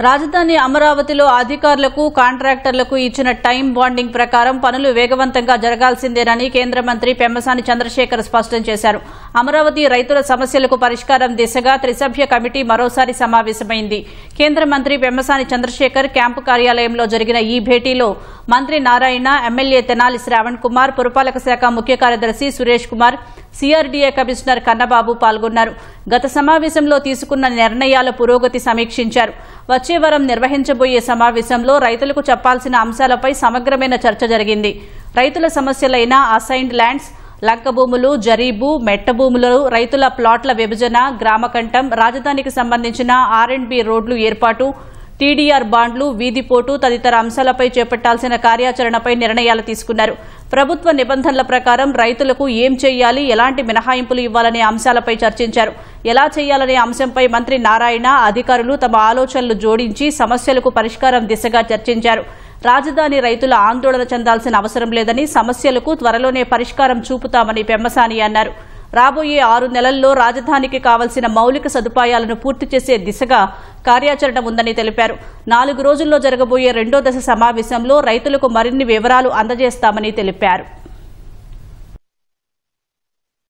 రాజధాని అమరావతిలో అధికారులకు కాంట్రాక్టర్లకు ఇచ్చిన టైం బాండింగ్ ప్రకారం పనులు వేగవంతంగా జరగాల్సిందేనని కేంద్ర మంత్రి పెమ్మసాని చంద్రశేఖర్ స్పష్టం చేశారు. అమరావతి రైతుల సమస్యలకు పరిష్కారం దిశగా త్రిసభ్య కమిటీ మరోసారి సమావేశమైంది. కేంద్ర మంత్రి పెమ్మసాని చంద్రశేఖర్ క్యాంపు కార్యాలయంలో జరిగిన ఈ భేటీలో మంత్రి నారాయణ, ఎమ్మెల్యే తెనాలి శ్రావణ్ కుమార్, పురపాలక శాఖ ముఖ్య కార్యదర్శి సురేష్ కుమార్, సిఆర్డీఏ కమిషనర్ కన్నబాబు పాల్గొన్నారు. గత సమావేశంలో తీసుకున్న నిర్ణయాల పురోగతి సమీక్షించారు. వచ్చే వారం నిర్వహించబోయే సమావేశంలో రైతులకు చెప్పాల్సిన అంశాలపై సమగ్రమైన చర్చ జరిగింది. రైతుల సమస్యలైన అసైన్డ్ ల్యాండ్స్, లంక భూములు, జరీబు, మెట్ట భూములు, రైతుల ప్లాట్ల విభజన, గ్రామకంఠం, రాజధానికి సంబంధించిన R&B రోడ్లు ఏర్పాటు, టీడీఆర్ బాండ్లు, వీధిపోటు తదితర అంశాలపై చేపట్టాల్సిన కార్యాచరణపై నిర్ణయాలు తీసుకున్నారు. ప్రభుత్వ నిబంధనల ప్రకారం రైతులకు ఏం చేయాలి, ఎలాంటి మినహాయింపులు ఇవ్వాలనే అంశాలపై చర్చించారు. ఎలా చేయాలనే అంశంపై మంత్రి నారాయణ, అధికారులు తమ ఆలోచనలు జోడించి సమస్యలకు పరిష్కారం దిశగా చర్చించారు. రాజధాని రైతుల ఆందోళన చెందాల్సిన అవసరం లేదని, సమస్యలకు త్వరలోనే పరిష్కారం చూపుతామని పెమ్మసాని అన్నారు. రాబోయే 6 నెలల్లో రాజధానికి కావలసిన మౌలిక సదుపాయాలను పూర్తి చేసే దిశగా కార్యాచరణ ఉందని తెలిపారు. 4 రోజుల్లో జరగబోయే 2వ దశ సమావేశంలో రైతులకు మరిన్ని వివరాలు అందజేస్తామని తెలిపారు.